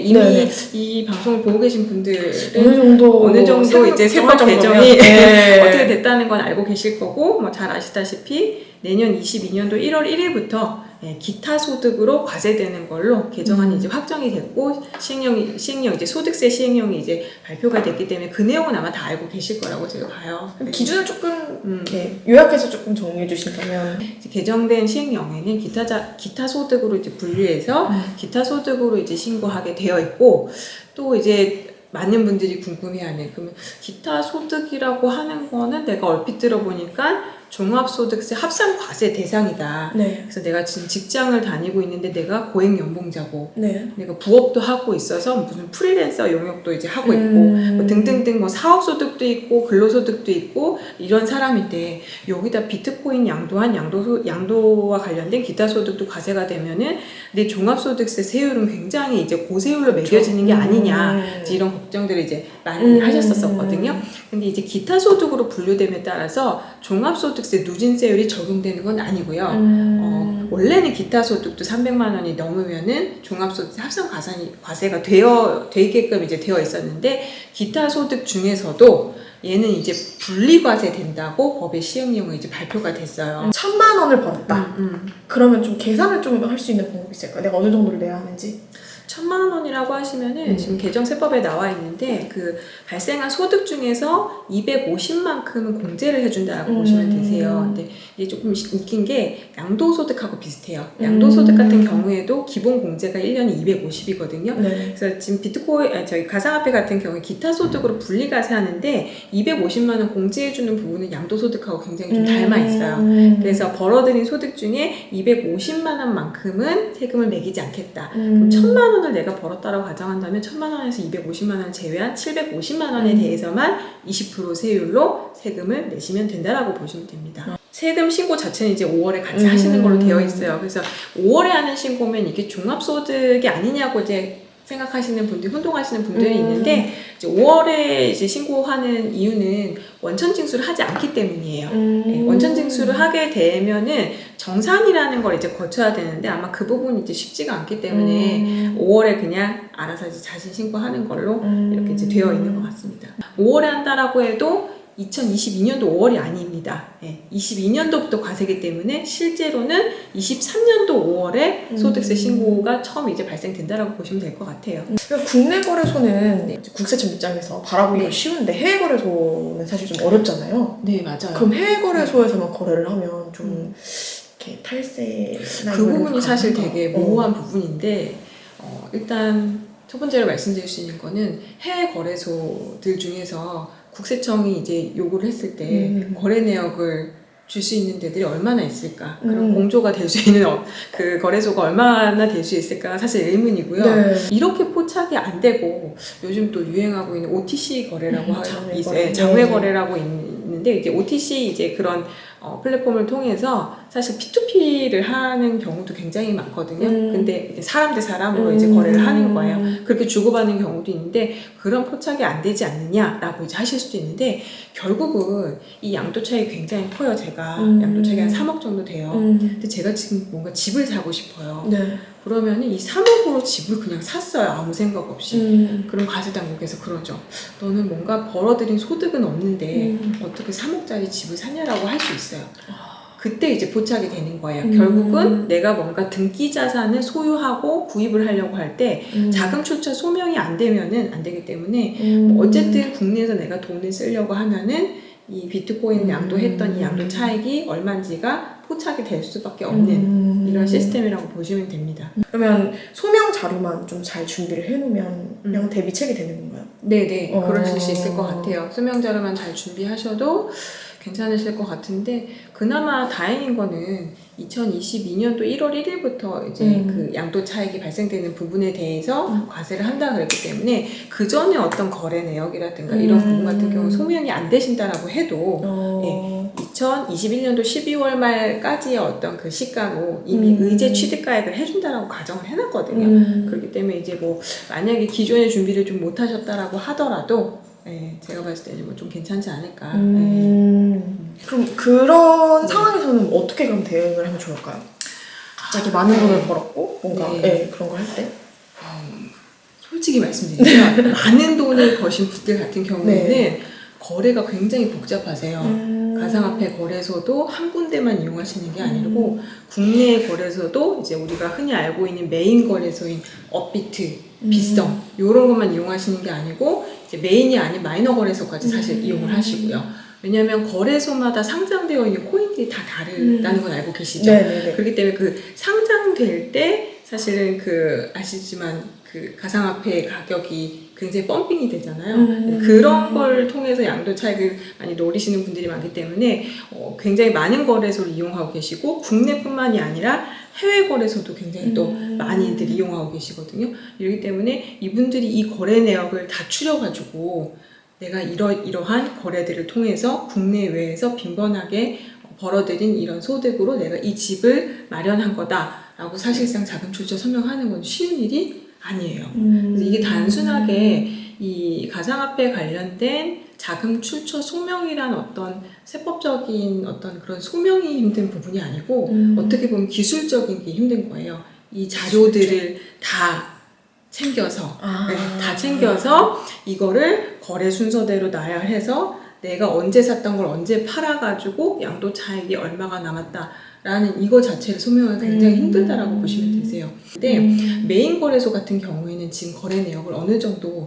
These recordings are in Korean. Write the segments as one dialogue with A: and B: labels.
A: 이미
B: 네네.
A: 이 방송을 보고 계신 분들은
B: 어느 정도
A: 이제
B: 세법
A: 세법
B: 정도면,
A: 개정이
B: 네.
A: 어떻게 됐다는 건 알고 계실 거고, 뭐 잘 아시다시피 내년 22년도 1월 1일부터 기타 소득으로 과세되는 걸로 개정안이 이제 확정이 됐고, 시행령 이제 소득세 시행령이 이제 발표가 됐기 때문에 그 내용은 아마 다 알고 계실 거라고 제가 봐요.
B: 기준을 조금 요약해서 조금 정리해 주신다면.
A: 이제 개정된 시행령에는 기타 소득으로 이제 분류해서 기타 소득으로 이제 신고하게 되어 있고, 또 이제 많은 분들이 궁금해하는, 그러면 기타 소득이라고 하는 거는 내가 얼핏 들어보니까 종합소득세 합산과세 대상이다.
B: 네.
A: 그래서 내가 지금 직장을 다니고 있는데 내가 고액연봉자고,
B: 네.
A: 내가 부업도 하고 있어서 무슨 프리랜서 용역도 이제 하고 있고, 뭐 등등등 뭐 사업소득도 있고 근로소득도 있고 이런 사람인데, 여기다 비트코인 양도한 양도와 관련된 기타 소득도 과세가 되면은 내 종합소득세 세율은 굉장히 이제 고세율로 매겨지는 게 아니냐, 이제 이런 걱정들을 이제 많이 하셨었거든요. 근데 이제 기타 소득으로 분류됨에 따라서 종합소득세 누진세율이 적용되는 건 아니고요. 원래는 기타 소득도 300만 원이 넘으면은 종합소득세 합산 과세가 되게끔 이제 되어 있었는데, 기타 소득 중에서도 얘는 이제 분리과세 된다고 법의 시행령이 이제 발표가 됐어요.
B: 1,000만 원을 벌었다. 그러면 좀 계산을 좀 할 수 있는 방법이 있을까요? 내가 어느 정도를 내야 하는지.
A: 1,000만 원이라고 하시면은 지금 개정세법에 나와 있는데, 그 발생한 소득 중에서 250만큼은 공제를 해준다고 보시면 되세요. 근데 이게 조금 웃긴 게 양도소득하고 비슷해요. 양도소득 같은 경우에도 기본 공제가 1년에 250이거든요.
B: 네.
A: 그래서 지금 저희 가상화폐 같은 경우에 기타 소득으로 분리과세하는데 250만 원 공제해주는 부분은 양도소득하고 굉장히 좀 닮아 있어요. 그래서 벌어들인 소득 중에 250만 원만큼은 세금을 매기지 않겠다. 그럼 1,000만 원을 내가 벌었다라고 가정한다면 1,000만 원에서 250만 원을 제외한 750만 원에 대해서만 20% 세율로 세금을 내시면 된다라고 보시면 됩니다. 세금 신고 자체는 이제 5월에 같이 하시는 걸로 되어 있어요. 그래서 5월에 하는 신고면 이게 종합소득이 아니냐고 이제 생각하시는 분들, 혼동하시는 분들이 있는데, 이제 5월에 이제 신고하는 이유는 원천 징수를 하지 않기 때문이에요. 원천 징수를 하게 되면은 정산이라는 걸 이제 거쳐야 되는데, 아마 그 부분이 이제 쉽지가 않기 때문에 5월에 그냥 알아서 이제 자신 신고하는 걸로 이렇게 이제 되어 있는 것 같습니다. 5월에 한다라고 해도 2022년도 5월이 아닙니다. 22년도부터 과세기 때문에 실제로는 23년도 5월에 소득세 신고가 처음 이제 발생된다라고 보시면 될 것 같아요.
B: 그러니까 국내 거래소는 국세청 입장에서 바라보기가 쉬운데 해외 거래소는 사실 좀 어렵잖아요.
A: 네, 맞아요.
B: 그럼 해외 거래소에서만 거래를 하면 좀 이렇게 탈세나
A: 그 부분이 사실
B: 가능한가?
A: 되게 모호한 부분인데, 일단 첫 번째로 말씀드릴 수 있는 거는 해외 거래소들 중에서 국세청이 이제 요구를 했을 때 거래 내역을 줄 수 있는 데들이 얼마나 있을까? 그럼 공조가 될 수 있는 그 거래소가 얼마나 될 수 있을까가 사실 의문이고요.
B: 네.
A: 이렇게 포착이 안 되고 요즘 또 유행하고 있는 OTC 거래라고
B: 장외
A: 장외 거래라고 있는데, 이제 OTC 이제 그런 플랫폼을 통해서 사실 P2P를 하는 경우도 굉장히 많거든요. 근데 이제 사람 대 사람으로 이제 거래를 하는 거예요. 그렇게 주고받는 경우도 있는데, 그런 포착이 안 되지 않느냐라고 이제 하실 수도 있는데, 결국은 이 양도 차익이 굉장히 커요. 제가 양도 차익이 한 3억 정도 돼요. 근데 제가 지금 뭔가 집을 사고 싶어요.
B: 네.
A: 그러면은 이 3억으로 집을 그냥 샀어요. 아무 생각 없이. 그럼 과세당국에서 그러죠. 너는 뭔가 벌어들인 소득은 없는데 어떻게 3억짜리 집을 샀냐라고 할 수 있어요. 그때 이제 포착이 되는 거예요. 결국은 내가 뭔가 등기 자산을 소유하고 구입을 하려고 할 때 자금 출처 소명이 안 되면은 안 되기 때문에, 뭐 어쨌든 국내에서 내가 돈을 쓰려고 하면은 이 비트코인 양도했던 이 양도 차익이 얼마인지가 포착이 될 수밖에 없는 이런 시스템이라고 보시면 됩니다.
B: 그러면 소명 자료만 좀 잘 준비를 해놓으면 그냥 대비책이 되는 건가요?
A: 네네, 그러실 수 있을 것 같아요. 소명 자료만 잘 준비하셔도 괜찮으실 것 같은데, 그나마 다행인 거는 2022년도 1월 1일부터 이제 그 양도 차익이 발생되는 부분에 대해서 과세를 한다 그랬기 때문에, 그 전에 어떤 거래 내역이라든가 이런 부분 같은 경우 소명이 안 되신다라고 해도 2021년도 12월 말까지의 어떤 그 시가로 이미 의제 취득가액을 해준다라고 가정을 해놨거든요. 그렇기 때문에 이제 뭐 만약에 기존의 준비를 좀 못하셨다라고 하더라도 제가 봤을 때는 뭐 좀 괜찮지 않을까.
B: 그럼 그런 상황에서는 어떻게 그럼 대응을 하면 좋을까요? 갑자기 많은 돈을 벌었고 뭔가 그런 걸 할 때?
A: 솔직히 말씀드리면 많은 돈을 버신 분들 같은 경우에는 거래가 굉장히 복잡하세요. 가상화폐 거래소도 한 군데만 이용하시는 게 아니고 국내 거래소도 이제 우리가 흔히 알고 있는 메인 거래소인 업비트, 빗썸 이런 것만 이용하시는 게 아니고 이제 메인이 아닌 마이너 거래소까지 사실 이용을 하시고요. 왜냐하면 거래소마다 상장되어 있는 코인들이 다 다르다는 건 알고 계시죠? 그렇기 때문에 그 상장될 때 사실은 그 아시지만 그 가상화폐 가격이 굉장히 펌핑이 되잖아요. 그런 걸 통해서 양도 차익을 많이 노리시는 분들이 많기 때문에 굉장히 많은 거래소를 이용하고 계시고 국내뿐만이 아니라 해외 거래소도 굉장히 또 많이들 이용하고 계시거든요. 이렇기 때문에 이분들이 이 거래 내역을 다 추려가지고 내가 이러한 거래들을 통해서 국내외에서 빈번하게 벌어들인 이런 소득으로 내가 이 집을 마련한 거다라고 사실상 자금 출처 설명하는 건 쉬운 일이 아니에요. 그래서 이게 단순하게 이 가상화폐 관련된 자금 출처 소명이란 어떤 세법적인 어떤 그런 소명이 힘든 부분이 아니고 어떻게 보면 기술적인 게 힘든 거예요. 이 자료들을 다 챙겨서 다 챙겨서 이거를 거래 순서대로 나열해서 내가 언제 샀던 걸 언제 팔아가지고 양도 차익이 얼마가 남았다라는 이거 자체를 소명하기 굉장히 힘들다라고 보시면 되세요. 근데 메인 거래소 같은 경우에는 지금 거래 내역을 어느 정도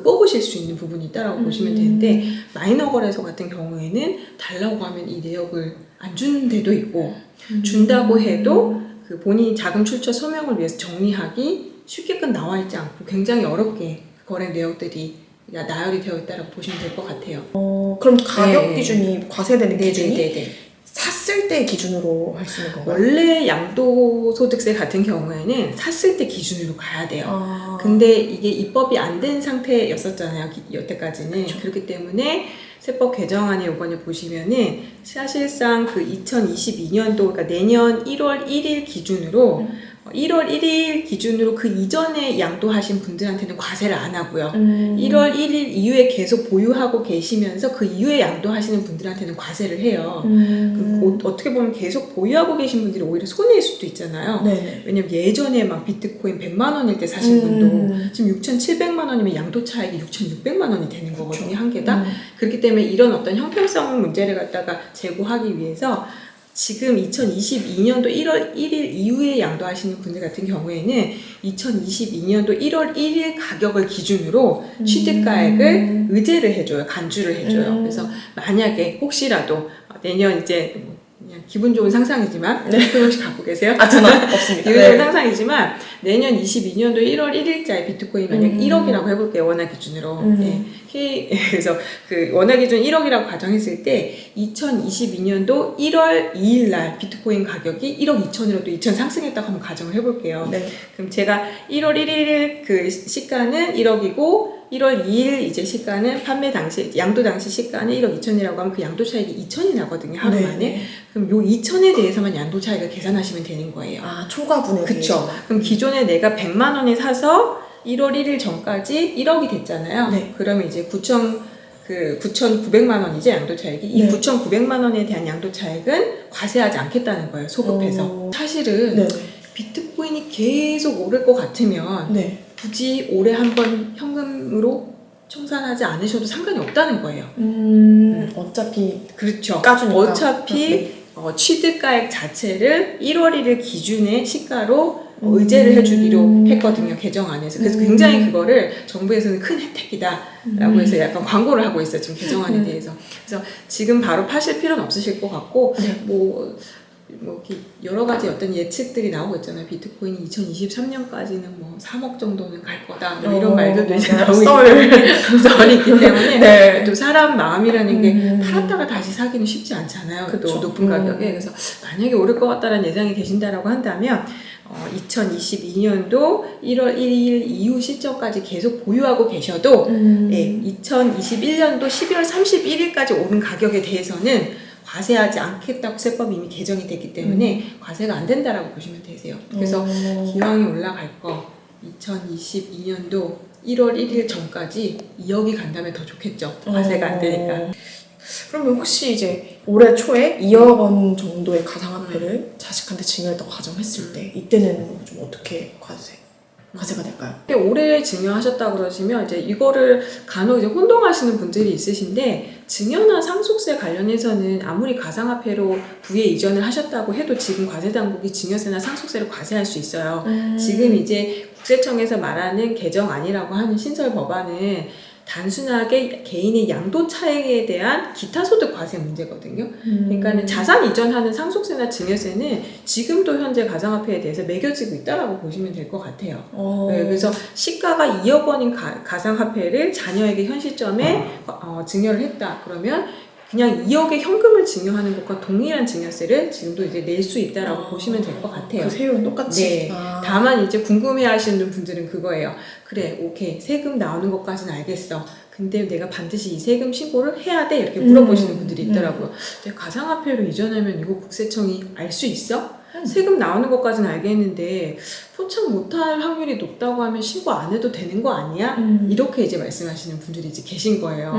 A: 뽑으실 수 있는 부분이 있다라고 보시면 되는데 마이너 거래소 같은 경우에는 달라고 하면 이 내역을 안 주는 데도 있고 준다고 해도 그 본인이 자금 출처 소명을 위해서 정리하기 쉽게끔 나와 있지 않고 굉장히 어렵게 거래 내역들이 나열이 되어 있다고 보시면 될 것 같아요.
B: 그럼 가격 기준이 과세되는 기준이 샀을 때 기준으로 할 수 있는 건가요?
A: 원래 양도소득세 같은 경우에는 샀을 때 기준으로 가야 돼요. 근데 이게 입법이 안 된 상태였었잖아요. 여태까지는. 그렇죠. 그렇기 때문에 세법 개정안의 요건을 보시면은 사실상 그 2022년도 그러니까 내년 1월 1일 기준으로 1월 1일 기준으로 그 이전에 양도하신 분들한테는 과세를 안 하고요. 1월 1일 이후에 계속 보유하고 계시면서 그 이후에 양도하시는 분들한테는 과세를 해요. 어떻게 보면 계속 보유하고 계신 분들이 오히려 손해일 수도 있잖아요. 왜냐면 예전에 막 비트코인 100만 원일 때 사신 분도 지금 6,700만 원이면 양도 차익이 6,600만 원이 되는 거거든요. 한 개당. 그렇기 때문에 이런 어떤 형평성 문제를 갖다가 제고하기 위해서 지금 2022년도 1월 1일 이후에 양도하시는 분들 같은 경우에는 2022년도 1월 1일 가격을 기준으로 취득가액을 의제를 해줘요. 간주를 해줘요. 그래서 만약에 혹시라도 내년 이제 그냥 기분 좋은 상상이지만 혹시 갖고 계세요?
B: 저는 없습니다.
A: 기분 좋은 상상이지만 내년 22년도 1월 1일자에 비트코인 만약 1억이라고 해볼게요. 원화 기준으로. 그래서 그 원화 기준 1억이라고 가정했을 때 2022년도 1월 2일 날 비트코인 가격이 1억 2천으로 또 2천 상승했다고 한번 가정을 해볼게요. 그럼 제가 1월 1일 그 시가는 1억이고 1월 2일 이제 시가는 판매 당시 양도 당시 시가는 1억 2천이라고 하면 그 양도 차익이 2천이 나거든요. 하루 만에. 그럼 요 2천에 대해서만 양도 차익을 계산하시면 되는 거예요.
B: 초과분에
A: 그쵸. 그럼 기존에 내가 100만 원에 사서 1월 1일 전까지 1억이 됐잖아요. 그러면 이제 9,900만 원이죠, 양도 차익이. 이 9,900만 원에 대한 양도 차익은 과세하지 않겠다는 거예요, 소급해서. 사실은 비트코인이 계속 오를 것 같으면 굳이 올해 한번 현금으로 청산하지 않으셔도 상관이 없다는 거예요.
B: 어차피
A: 그렇죠.
B: 까주니까.
A: 어차피 취득가액 자체를 1월 1일 기준의 시가로 의제를 해주기로 했거든요. 개정안에서. 그래서 굉장히 그거를 정부에서는 큰 혜택이다라고 해서 약간 광고를 하고 있어요. 지금 개정안에 대해서. 그래서 지금 바로 파실 필요는 없으실 것 같고 뭐 이렇게 여러 가지 어떤 예측들이 나오고 있잖아요. 비트코인이 2023년까지는 뭐 3억 정도는 갈 거다. 뭐 이런 말들도 이제 나오고 썰이 있기 때문에 또 사람 마음이라는 게 팔았다가 다시 사기는 쉽지 않잖아요. 또 높은 가격에. 그래서 만약에 오를 것 같다는 예상이 되신다라고 한다면 2022년도 1월 1일 이후 시점까지 계속 보유하고 계셔도 2021년도 12월 31일까지 오른 가격에 대해서는 과세하지 않겠다고 세법이 이미 개정이 됐기 때문에 과세가 안 된다라고 보시면 되세요. 그래서 기왕이 올라갈 거 2022년도 1월 1일 전까지 2억이 간다면 더 좋겠죠. 과세가 안 되니까.
B: 그러면 혹시 이제 올해 초에 2억 원 정도의 가상화폐를 자식한테 증여했다고 가정했을 때 이때는 좀 어떻게 과세가 될까요?
A: 올해 증여하셨다 그러시면 이제 이거를 간혹 이제 혼동하시는 분들이 있으신데, 증여나 상속세 관련해서는 아무리 가상화폐로 부에 이전을 하셨다고 해도 지금 과세당국이 증여세나 상속세를 과세할 수 있어요. 지금 이제 국세청에서 말하는 개정안이라고 하는 신설 법안은 단순하게 개인의 양도 차익에 대한 기타 소득 과세 문제거든요. 그러니까는 자산 이전하는 상속세나 증여세는 지금도 현재 가상화폐에 대해서 매겨지고 있다라고 보시면 될 것 같아요. 네, 그래서 시가가 2억 원인 가상화폐를 자녀에게 현 시점에 증여를 했다 그러면 그냥 2억의 현금을 증여하는 것과 동일한 증여세를 지금도 이제 낼 수 있다라고 보시면 될 것 같아요.
B: 그 세율은 똑같이?
A: 네. 다만 이제 궁금해하시는 분들은 그거예요. 그래, 오케이, 세금 나오는 것까지는 알겠어. 근데 내가 반드시 이 세금 신고를 해야 돼? 이렇게 물어보시는 분들이 있더라고요. 근데 가상화폐로 이전하면 이거 국세청이 알 수 있어? 세금 나오는 것까지는 알겠는데 포착 못할 확률이 높다고 하면 신고 안 해도 되는 거 아니야? 이렇게 이제 말씀하시는 분들이 이제 계신 거예요.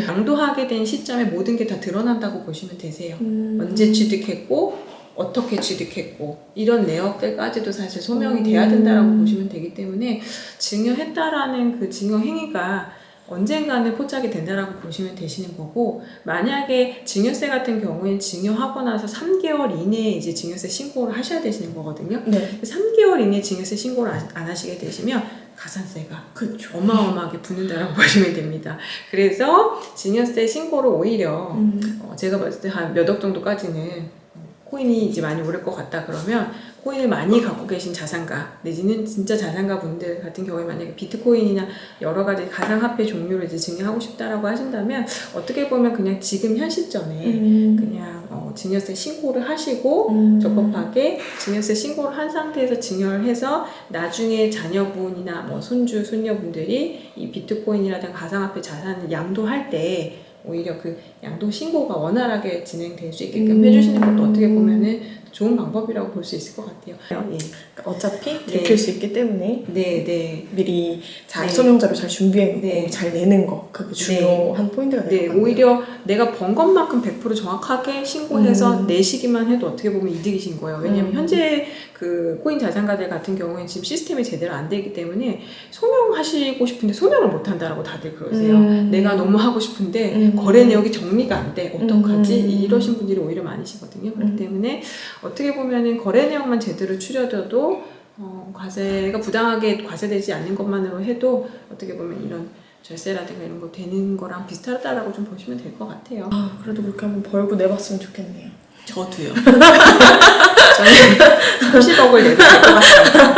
A: 양도하게 된 시점에 모든 게 다 드러난다고 보시면 되세요. 언제 취득했고 어떻게 취득했고 이런 내역들까지도 사실 소명이 돼야 된다라고 보시면 되기 때문에 증여했다라는 그 증여 행위가 언젠가는 포착이 된다라고 보시면 되시는 거고, 만약에 증여세 같은 경우에는 증여하고 나서 3개월 이내에 이제 증여세 신고를 하셔야 되시는 거거든요.
B: 네.
A: 3개월 이내에 증여세 신고를 안 하시게 되시면 가산세가
B: 그렇죠.
A: 어마어마하게 붙는다라고 보시면 됩니다. 그래서 증여세 신고를 오히려 제가 봤을 때 한 몇 억 정도까지는 코인이 이제 많이 오를 것 같다 그러면 코인을 많이 갖고 계신 자산가 내지는 진짜 자산가 분들 같은 경우에 만약에 비트코인이나 여러 가지 가상화폐 종류를 이제 증여하고 싶다라고 하신다면 어떻게 보면 그냥 지금 현 시점에 그냥 증여세 신고를 하시고 적법하게 증여세 신고를 한 상태에서 증여를 해서 나중에 자녀분이나 뭐 손주, 손녀분들이 이 비트코인이라든가 가상화폐 자산을 양도할 때 오히려 그 양도 신고가 원활하게 진행될 수 있게끔 해주시는 것도 어떻게 보면은 좋은 방법이라고 볼 수 있을 것 같아요. 예.
B: 어차피 들킬 수 있기 때문에
A: 네.
B: 미리 잘
A: 네.
B: 소명자료 잘 준비해놓고
A: 네.
B: 잘 내는 거 그게 중요한 포인트가 될 것 같아요.
A: 오히려 내가 번 것만큼 100% 정확하게 신고해서 내시기만 해도 어떻게 보면 이득이신 거예요. 왜냐하면 현재 그 코인 자산가들 같은 경우에는 지금 시스템이 제대로 안 되기 때문에 소명하시고 싶은데 소명을 못 한다라고 다들 그러세요. 내가 너무 하고 싶은데 거래 내역이 정리가 안 돼. 어떡하지? 이러신 분들이 오히려 많으시거든요. 그렇기 때문에 어떻게 보면은 거래 내역만 제대로 추려져도 과세가 부당하게 과세되지 않는 것만으로 해도 어떻게 보면 이런 절세라든가 이런 거 되는 거랑 비슷하다라고 좀 보시면 될 것 같아요.
B: 그래도 그렇게 한번 벌고 내봤으면 좋겠네요.
A: 저도요. 저는 30억을 내도 될 것 같아요.